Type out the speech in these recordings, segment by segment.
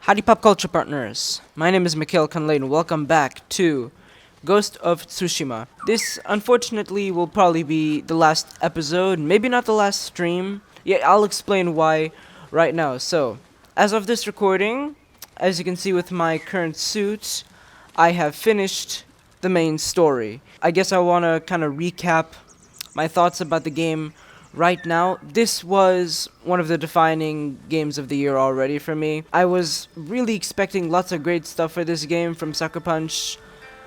Howdy pop culture partners, my name is Mikhail Kanlay and welcome back to Ghost of Tsushima. This unfortunately will probably be the last episode, maybe not the last stream, yet I'll explain why right now. So, as of this recording, as you can see with my current suit, I have finished the main story. I guess I want to kind of recap my thoughts about the game right now. This was one of the defining games of the year already for me. I was really expecting lots of great stuff for this game from Sucker Punch.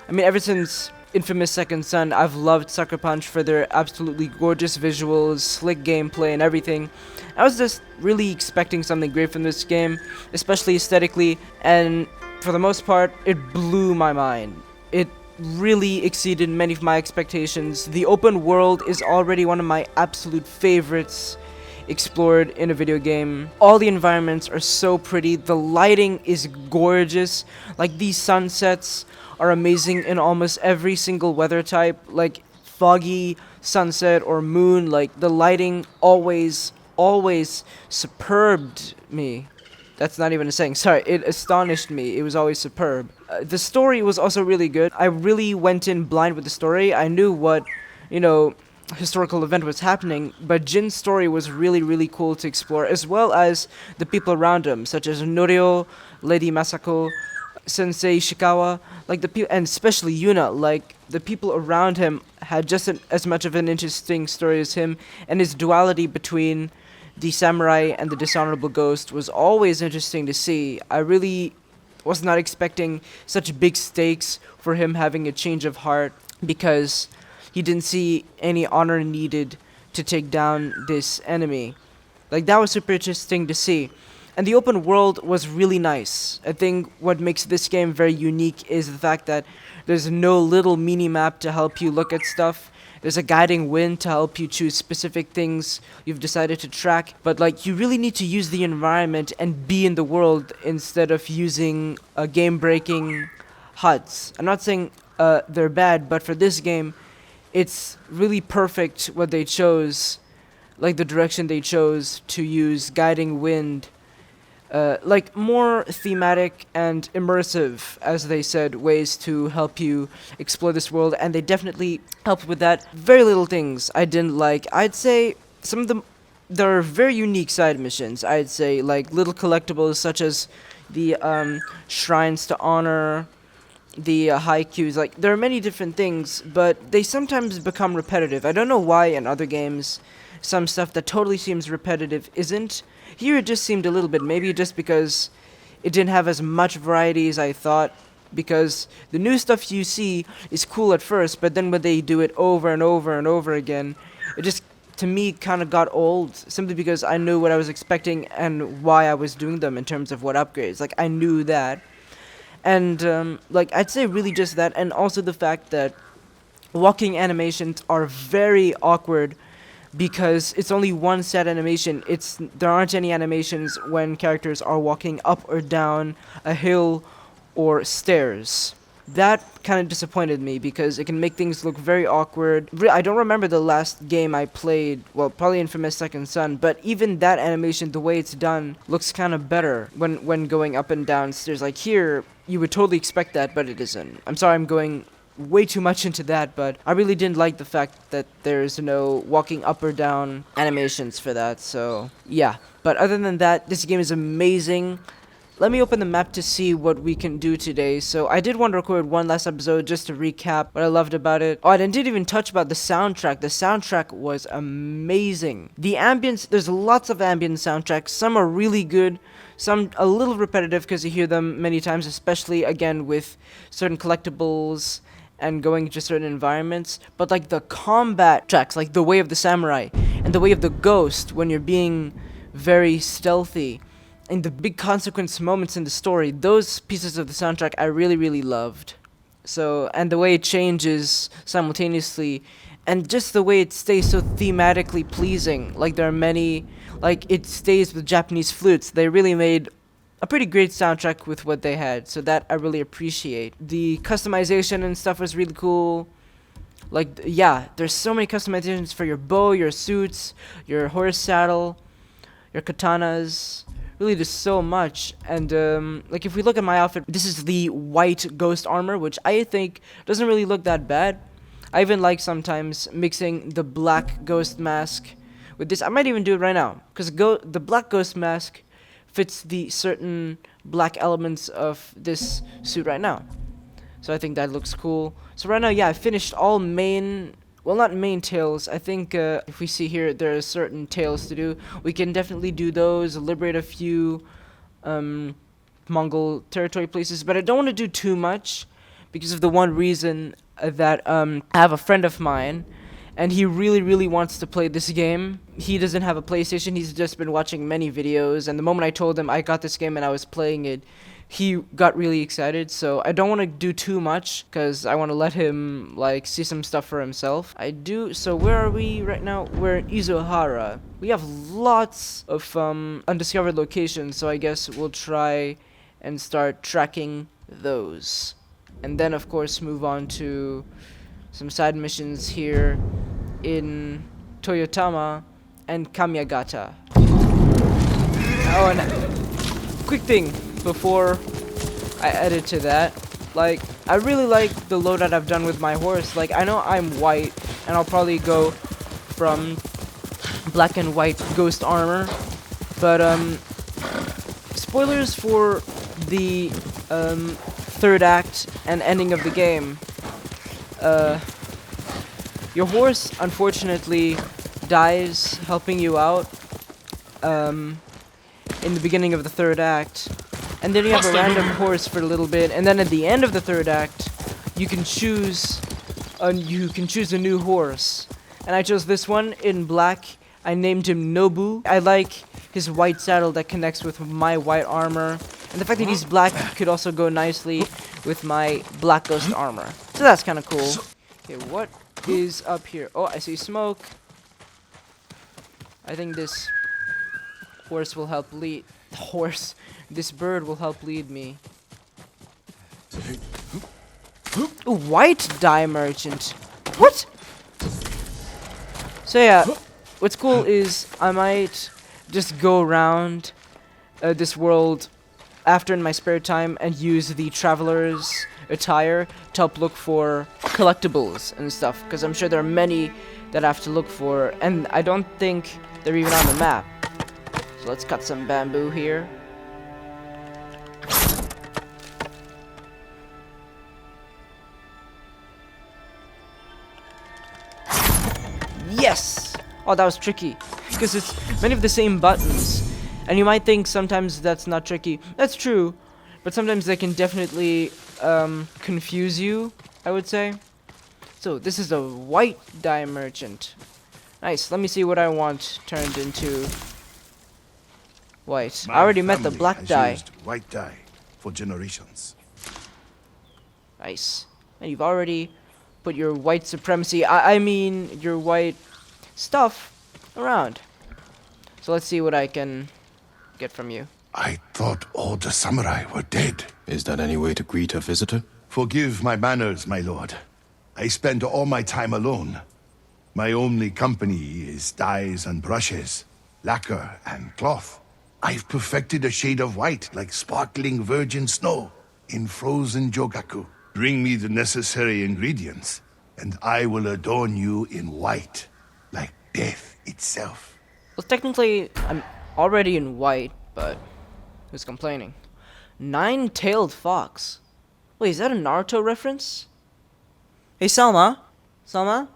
I mean, ever since Infamous Second Son, I've loved Sucker Punch for their absolutely gorgeous visuals, slick gameplay, and everything. I was just really expecting something great from this game, especially aesthetically, and for the most part, it blew my mind. It really exceeded many of my expectations. The open world is already one of my absolute favorites explored in a video game. All the environments are so pretty. The lighting is gorgeous. Like, these sunsets are amazing in almost every single weather type. Like, foggy sunset or moon, like, the lighting always superbed me. That's not even a saying. Sorry, it astonished me. It was always superb. The story was also really good. I really went in blind with the story. I knew what, historical event was happening, but Jin's story was really cool to explore, as well as the people around him, such as Norio, Lady Masako, Sensei Ishikawa, and especially Yuna. Like, the people around him had just as much of an interesting story as him, and his duality between the samurai and the dishonorable ghost was always interesting to see. I really was not expecting such big stakes for him having a change of heart, because he didn't see any honor needed to take down this enemy. Like, that was super interesting to see. And the open world was really nice. I think what makes this game very unique is the fact that there's no little mini-map to help you look at stuff. There's a guiding wind to help you choose specific things you've decided to track. But, like, you really need to use the environment and be in the world instead of using game-breaking HUDs. I'm not saying they're bad, but for this game, it's really perfect what they chose, like the direction they chose to use guiding wind. Like, more thematic and immersive, as they said, ways to help you explore this world, and they definitely helped with that. Very little things I didn't like. I'd say some of them, there are very unique side missions, I'd say, like little collectibles such as the shrines to honor, the haikus. Like, there are many different things, but they sometimes become repetitive. I don't know why in other games some stuff that totally seems repetitive isn't. Here it just seemed a little bit, maybe just because it didn't have as much variety as I thought, because the new stuff you see is cool at first, but then when they do it over and over and over again, it just, to me, kind of got old, simply because I knew what I was expecting and why I was doing them in terms of what upgrades. Like, I knew that. And, I'd say really just that, and also the fact that walking animations are very awkward, because it's only one set animation. There aren't any animations when characters are walking up or down a hill or stairs. That kind of disappointed me, because it can make things look very awkward. I don't remember the last game I played, well, probably Infamous Second Son, but even that animation, the way it's done, looks kind of better when going up and down stairs. Like, here, you would totally expect that, but it isn't. I'm sorry I'm going way too much into that, but I really didn't like the fact that there's no walking up or down animations for that, so yeah. But other than that, this game is amazing. Let me open the map to see what we can do today. So I did want to record one last episode just to recap what I loved about it. Oh, I didn't even touch about the soundtrack. The soundtrack was amazing. The ambience, there's lots of ambient soundtracks. Some are really good, some a little repetitive because you hear them many times, especially again with certain collectibles and going to certain environments. But, like, the combat tracks, like the Way of the Samurai and the Way of the Ghost, when you're being very stealthy, and the big consequence moments in the story, those pieces of the soundtrack I really loved. So, and the way it changes simultaneously, and just the way it stays so thematically pleasing. Like, there are many, like, it stays with Japanese flutes. They really made a pretty great soundtrack with what they had, so that I really appreciate. The customization and stuff was really cool. Like, yeah, there's so many customizations for your bow, your suits, your horse saddle, your katanas. really does so much. And like if we look at my outfit, this is the white ghost armor, which I think doesn't really look that bad. I even like sometimes mixing the black ghost mask with this. I might even do it right now, because the black ghost mask fits the certain black elements of this suit right now. So I think that looks cool. So right now, yeah, I finished all main, well, not main tails. I think if we see here, there are certain tails to do. We can definitely do those, liberate a few Mongol territory places, but I don't want to do too much because of the one reason that I have a friend of mine, and he really, really wants to play this game. He doesn't have a PlayStation. He's just been watching many videos, and the moment I told him I got this game and I was playing it, he got really excited. So I don't want to do too much because I want to let him like see some stuff for himself. So where are we right now? We're in Izuhara. We have lots of undiscovered locations, so I guess we'll try and start tracking those, and then of course move on to some side missions here in Toyotama and Kamyagata. Oh, and quick thing before I edit to that, like, I really like the loadout I've done with my horse. Like, I know I'm white, and I'll probably go from black and white ghost armor, but spoilers for the third act and ending of the game. Your horse unfortunately dies helping you out in the beginning of the third act, and then you have a random horse for a little bit, and then at the end of the third act you can choose a new horse, and I chose this one in black. I named him Nobu. I like his white saddle that connects with my white armor, and the fact that he's black could also go nicely with my black ghost armor. So that's kind of cool. Okay, what is up here? Oh, I see smoke. I think this horse will help lead. This bird will help lead me. Ooh, white dye merchant. What? So yeah, what's cool is I might just go around this world after in my spare time and use the traveler's attire to help look for collectibles and stuff, because I'm sure there are many that I have to look for, and I don't think they're even on the map. So let's cut some bamboo here. Yes! Oh, that was tricky, because it's many of the same buttons. And you might think sometimes that's not tricky. That's true, but sometimes they can definitely confuse you, I would say. So this is a white dye merchant. Nice. Let me see what I want turned into white. I already met the black dye. Used white dye for generations. Nice. And you've already put your white supremacy, I mean your white stuff around. So let's see what I can get from you. I thought all the samurai were dead. Is that any way to greet a visitor? Forgive my manners, my lord. I spend all my time alone. My only company is dyes and brushes, lacquer and cloth. I've perfected a shade of white like sparkling virgin snow in frozen jogaku. Bring me the necessary ingredients, and I will adorn you in white, like death itself. Well, technically, I'm already in white, but who's complaining? Nine-tailed fox. Wait, is that a Naruto reference? Hey, Salma? Salma?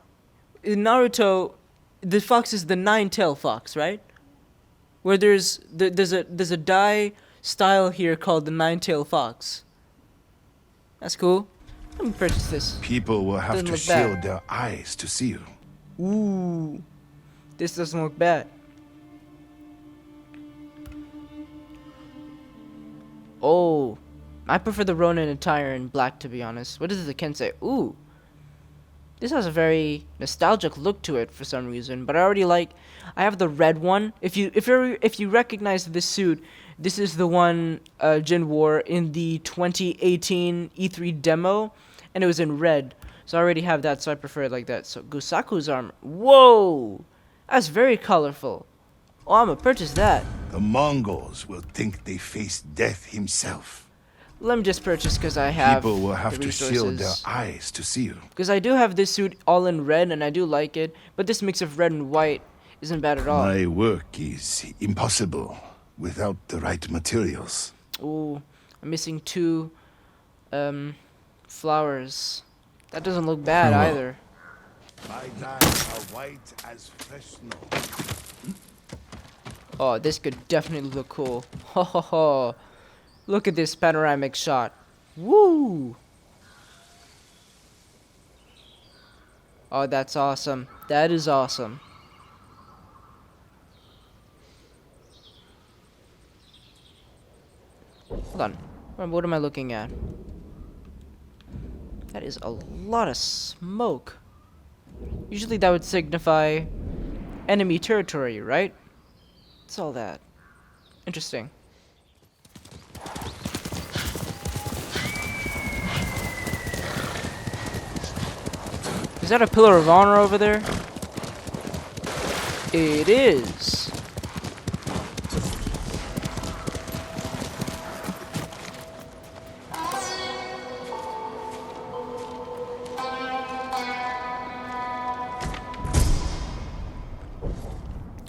In Naruto, the fox is the nine-tailed fox, right? Where there's a dye style here called the nine-tailed fox. That's cool. Let me purchase this. People will have Doesn't to look bad. shield their eyes to see you. Ooh. This doesn't look bad. Oh. I prefer the Ronin attire in black, to be honest. What does the Ken say? Ooh. This has a very nostalgic look to it for some reason, but I already like. I have the red one. If you recognize this suit, this is the one Jin wore in the 2018 E3 demo, and it was in red. So I already have that, so I prefer it like that. So Gusaku's armor. Whoa, that's very colorful. Oh, I'm gonna purchase that. The Mongols will think they face death himself. Let me just purchase because I have People will the have to shield their resources. eyes to see you. Because I do have this suit all in red and I do like it, but this mix of red and white isn't bad at all. My work is impossible without the right materials. Ooh, I'm missing 2 flowers. That doesn't look bad Oh, well. either. My dyes are white as fresh snow. Oh, this could definitely look cool. Ho ho ho. Look at this panoramic shot. Woo! Oh, that's awesome. That is awesome. Hold on. What am I looking at? That is a lot of smoke. Usually that would signify enemy territory, right? What's all that? Interesting. Is that a pillar of honor over there? It is.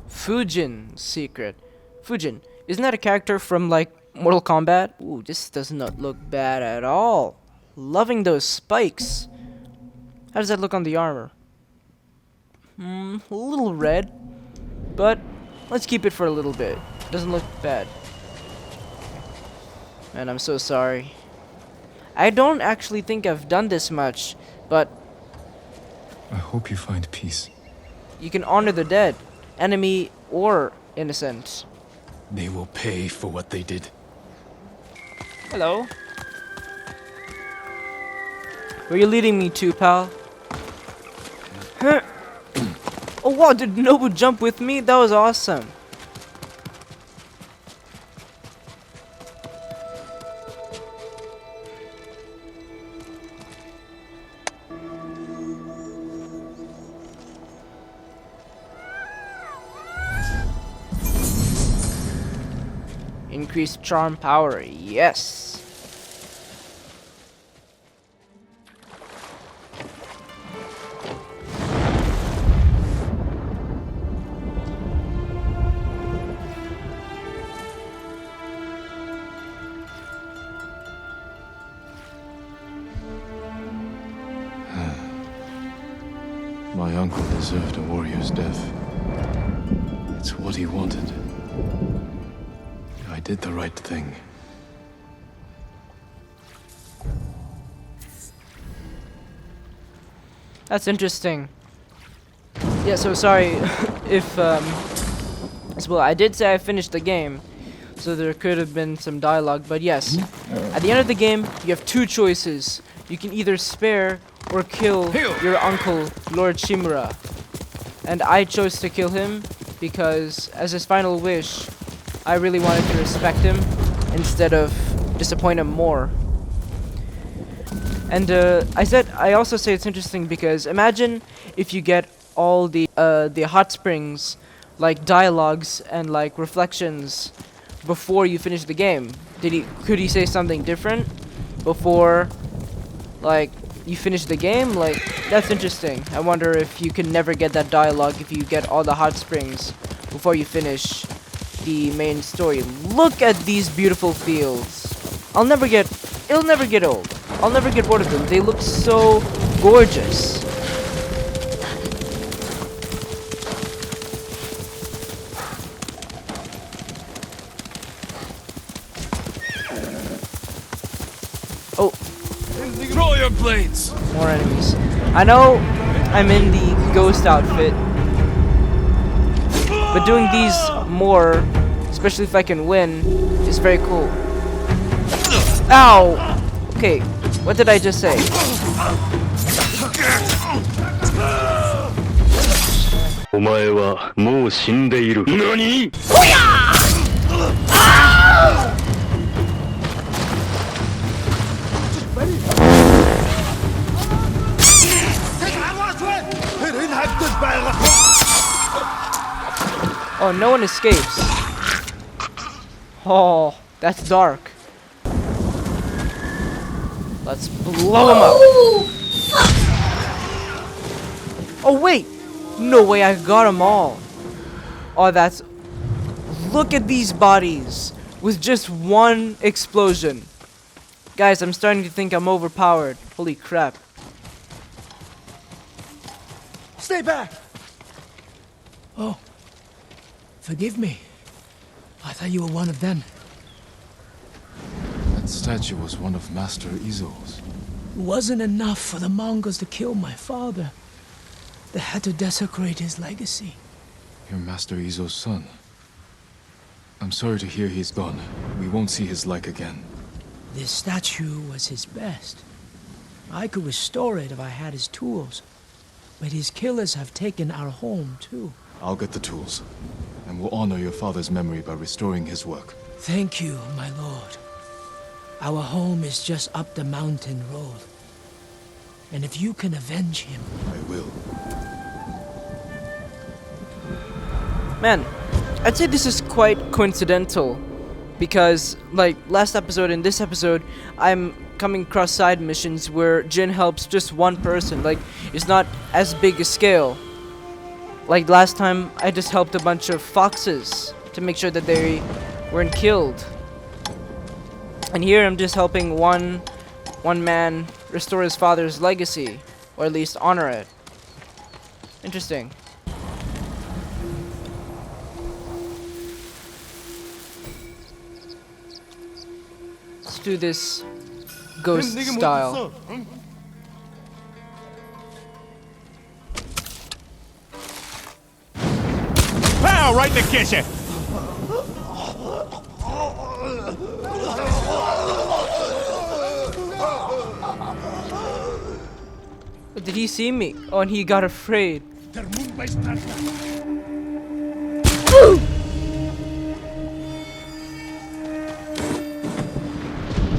Fujin secret. Fujin, isn't that a character from like Mortal Kombat? Ooh, this does not look bad at all. Loving those spikes. How does that look on the armor? A little red, but let's keep it for a little bit. Doesn't look bad. Man, I'm so sorry. I don't actually think I've done this much, but I hope you find peace. you can honor the dead, enemy or innocent. They will pay for what they did. Hello. Where you leading me to, pal? Huh? Oh wow, did Nobu jump with me? That was awesome. Increased charm power, yes. My uncle deserved a warrior's death. It's what he wanted. I did the right thing. That's interesting. Yeah, so sorry if well, I did say I finished the game, so there could have been some dialogue, but yes. At the end of the game, you have 2 choices. You can either spare or kill your uncle, Lord Shimura. And I chose to kill him because as his final wish, I really wanted to respect him instead of disappoint him more. And I also say it's interesting because imagine if you get all the hot springs, like dialogues and like reflections before you finish the game. Could he say something different before like you finish the game? Like, that's interesting. I wonder if you can never get that dialogue if you get all the hot springs before you finish the main story. Look at these beautiful fields. It'll never get old. I'll never get bored of them. They look so gorgeous. Oh, Throw your blades! more enemies. I know I'm in the ghost outfit, but doing these more, especially if I can win, is very cool. Ow! Okay, what did I just say? NANI?! Oh, no one escapes. Oh, that's dark. Let's blow him up. Oh, wait. No way, I got them all. Oh, that's... Look at these bodies with just one explosion. Guys, I'm starting to think I'm overpowered. Holy crap. Stay back! Oh. Forgive me. I thought you were one of them. That statue was one of Master Izo's. It wasn't enough for the Mongols to kill my father. They had to desecrate his legacy. You're Master Izo's son. I'm sorry to hear he's gone. We won't see his like again. This statue was his best. I could restore it if I had his tools. But his killers have taken our home, too. I'll get the tools, and we'll honor your father's memory by restoring his work. Thank you, my lord. Our home is just up the mountain road. And if you can avenge him... I will. Man, I'd say this is quite coincidental. Because, like, last episode and this episode, I'm coming across side missions where Jin helps just one person. Like, it's not as big a scale. Like, last time, I just helped a bunch of foxes to make sure that they weren't killed. And here, I'm just helping one man restore his father's legacy. Or at least honor it. Interesting. Let's do this ghost style. Pow! Right in the kitchen! Did he see me? Oh, and he got afraid.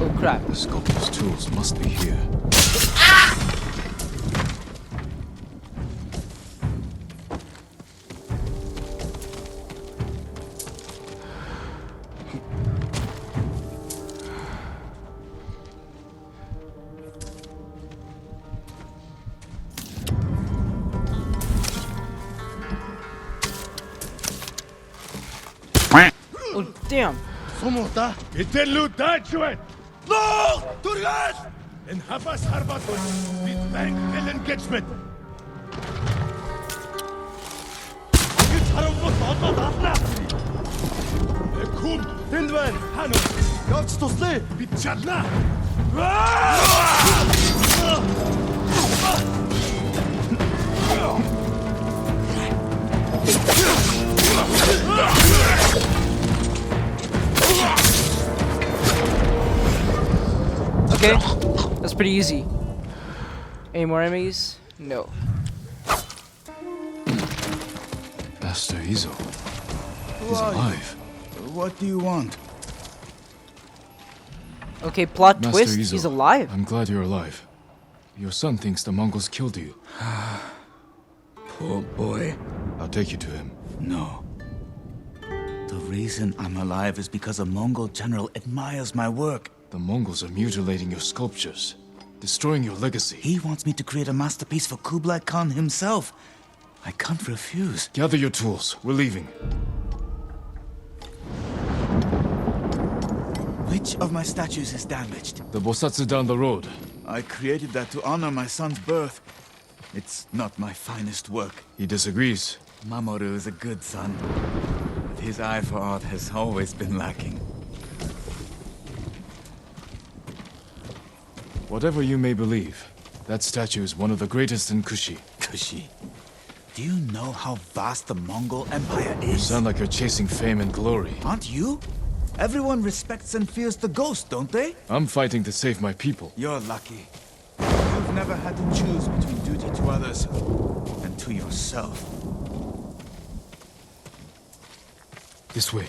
Oh crap. The sculptor's tools must be here. Oh damn. No! Turgas! In Habas Harbaton, the bank will engagement. Kum, Tindwen, Hanu, Gauts to sleep, Bichatna! Okay, that's pretty easy. Any more enemies? No. Master Izo. He's alive. What do you want? Okay, plot Master twist, Izo, he's alive. I'm glad you're alive. Your son thinks the Mongols killed you. Poor boy. I'll take you to him. No. The reason I'm alive is because a Mongol general admires my work. The Mongols are mutilating your sculptures, destroying your legacy. He wants me to create a masterpiece for Kublai Khan himself. I can't refuse. Gather your tools. We're leaving. Which of my statues is damaged? The Bosatsu down the road. I created that to honor my son's birth. It's not my finest work. He disagrees. Mamoru is a good son. But his eye for art has always been lacking. Whatever you may believe, that statue is one of the greatest in Kushi. Kushi. Do you know how vast the Mongol Empire You is? sound like you're chasing fame and glory. Aren't you? Everyone respects and fears the ghost, don't they? I'm fighting to save my people. You're lucky. You've never had to choose between duty to others and to yourself. This way.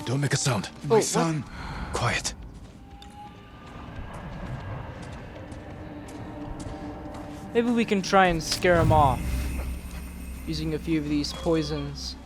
Don't make a sound. My what? son. Quiet. Maybe we can try and scare him off using a few of these poisons.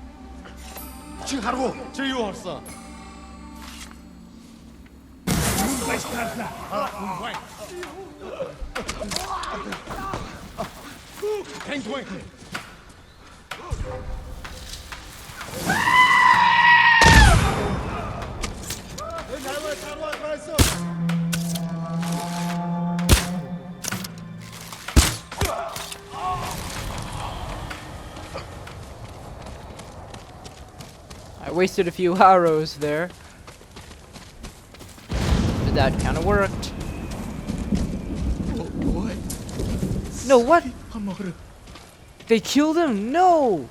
I wasted a few arrows there. But that kind of worked. What? No, what? They killed him? No!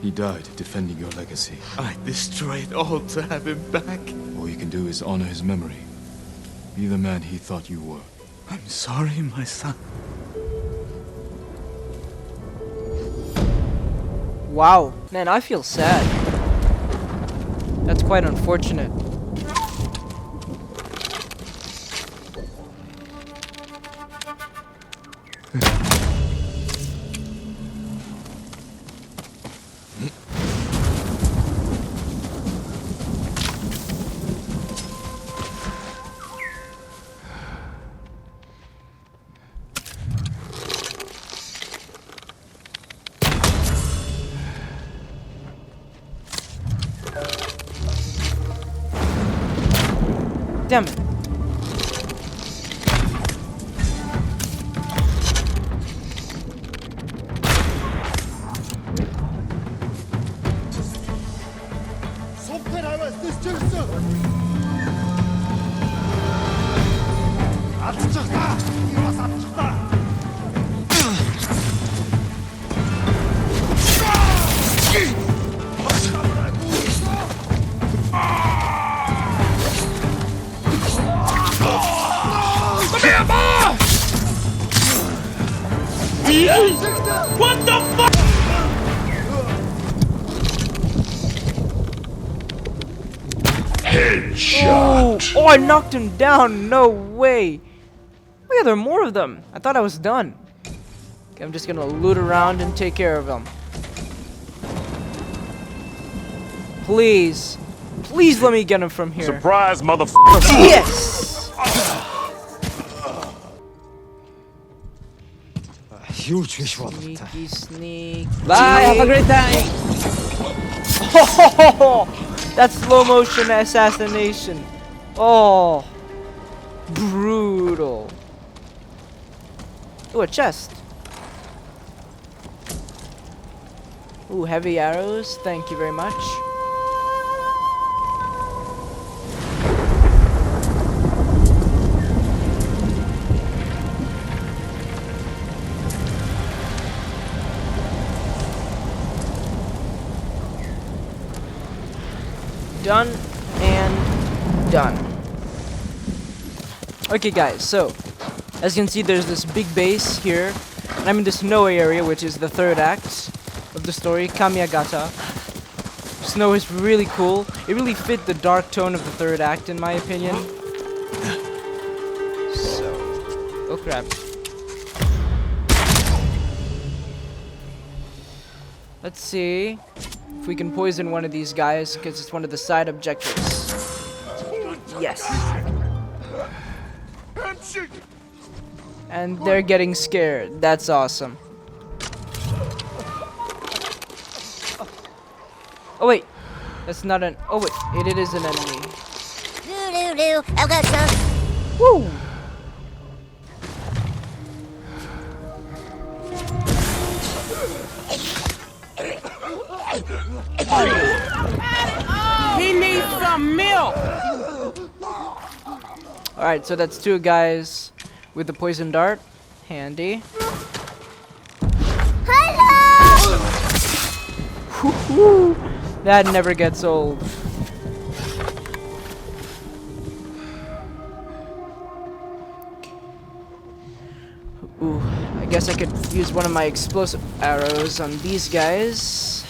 He died defending your legacy. I destroyed all to have him back. All you can do is honor his memory. Be the man he thought you were. I'm sorry, my son. Wow. Man, I feel sad. That's quite unfortunate. Damn it. Oh, I knocked him down. No way. Oh yeah, there are more of them. I thought I was done. Okay, I'm just gonna loot around and take care of them. Please. Please let me get him from here. Surprise, motherfucker! Yes! Huge fish water. Sneaky sneak. Bye, have a great time. That's slow motion assassination. Oh, brutal. Ooh, a chest. Ooh, heavy arrows. Thank you very much. Done and done. Okay guys, so as you can see there's this big base here, and I'm in the snow area, which is the third act of the story, Kamiyagata. Snow is really cool. It really fit the dark tone of the third act in my opinion. So, oh crap. Let's see if we can poison one of these guys, because it's one of the side objectives. Yes. And they're getting scared. That's awesome. Oh wait, that's not an. Oh wait, it is an enemy. I've got some. Woo! He needs some milk. Alright, so that's two guys with the poison dart. Handy. Hello! Woo-hoo. That never gets old. Ooh, I guess I could use one of my explosive arrows on these guys.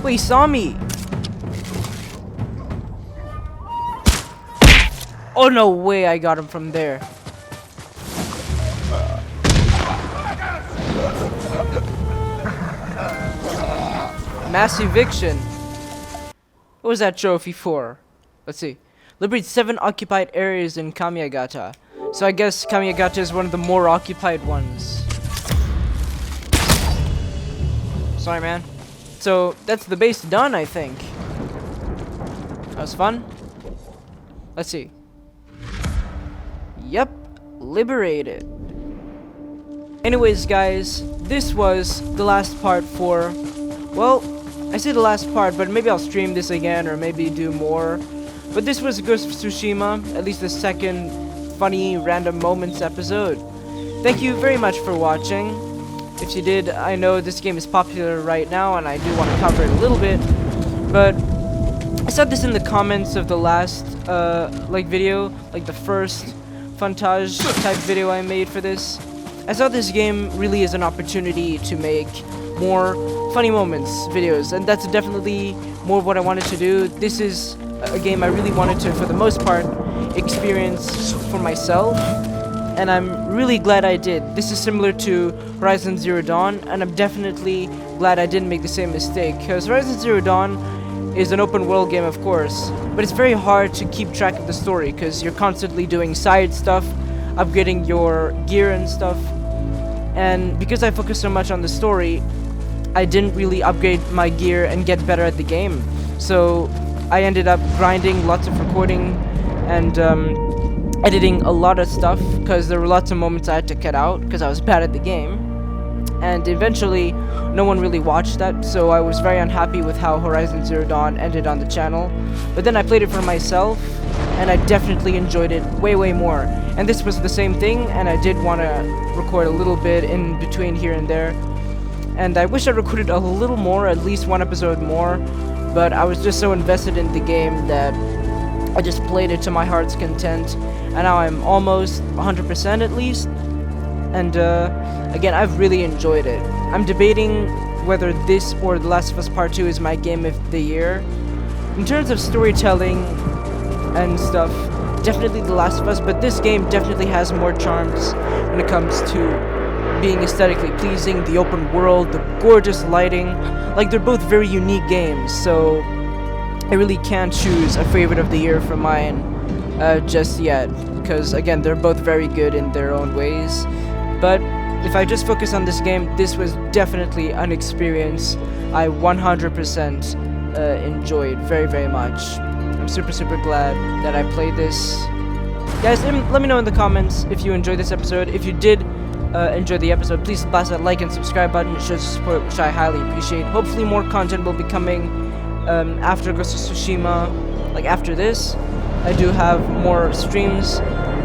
Wait, he saw me! Oh, no way I got him from there. Mass eviction. What was that trophy for? Let's see. Liberate 7 occupied areas in Kamiyagata. So I guess Kamiyagata is one of the more occupied ones. Sorry, man. So that's the base done, I think. That was fun. Let's see. Yep, liberated. Anyways, guys, this was the last part for, well, I say the last part, but maybe I'll stream this again or maybe do more. But this was Ghost of Tsushima, at least the second funny random moments episode. Thank you very much for watching. If you did, I know this game is popular right now and I do want to cover it a little bit, but I said this in the comments of the last video, like the first Funtage type video I made for this. I saw this game really as an opportunity to make more funny moments videos, and that's definitely more of what I wanted to do. This is a game I really wanted to, for the most part, experience for myself, and I'm really glad I did. This is similar to Horizon Zero Dawn, and I'm definitely glad I didn't make the same mistake, because Horizon Zero Dawn is an open world game, of course, but it's very hard to keep track of the story, because you're constantly doing side stuff, upgrading your gear and stuff, and because I focused so much on the story, I didn't really upgrade my gear and get better at the game. So I ended up grinding lots of recording and editing a lot of stuff, because there were lots of moments I had to cut out because I was bad at the game. And eventually, no one really watched that, so I was very unhappy with how Horizon Zero Dawn ended on the channel. But then I played it for myself, and I definitely enjoyed it way, way more. And this was the same thing, and I did want to record a little bit in between here and there. And I wish I recorded a little more, at least one episode more, but I was just so invested in the game that I just played it to my heart's content, and now I'm almost 100% at least. And again, I've really enjoyed it. I'm debating whether this or The Last of Us Part 2 is my game of the year. In terms of storytelling and stuff, definitely The Last of Us, but this game definitely has more charms when it comes to being aesthetically pleasing, the open world, the gorgeous lighting. Like, they're both very unique games, so I really can't choose a favorite of the year for mine just yet, because again, they're both very good in their own ways. But if I just focus on this game, this was definitely an experience I 100% enjoyed very, very much. I'm super, super glad that I played this. Guys, let me know in the comments if you enjoyed this episode. If you did enjoy the episode, please blast that like and subscribe button. It shows support, which I highly appreciate. Hopefully more content will be coming after Ghost of Tsushima, like after this. I do have more streams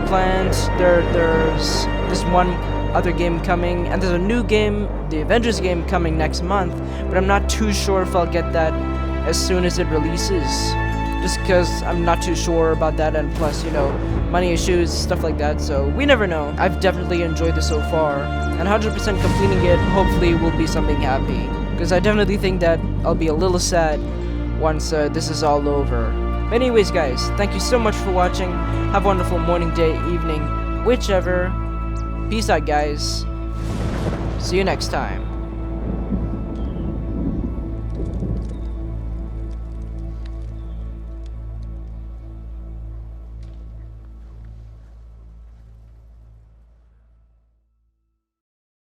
planned. There's this one other game coming, and there's a new game, the Avengers game, coming next month, but I'm not too sure if I'll get that as soon as it releases, just because I'm not too sure about that, and plus, you know, money issues, stuff like that, so we never know. I've definitely enjoyed this so far, and 100% completing it hopefully will be something happy, because I definitely think that I'll be a little sad once this is all over. But anyways, guys, thank you so much for watching. Have a wonderful morning, day, evening, whichever. Peace out, guys. See you next time.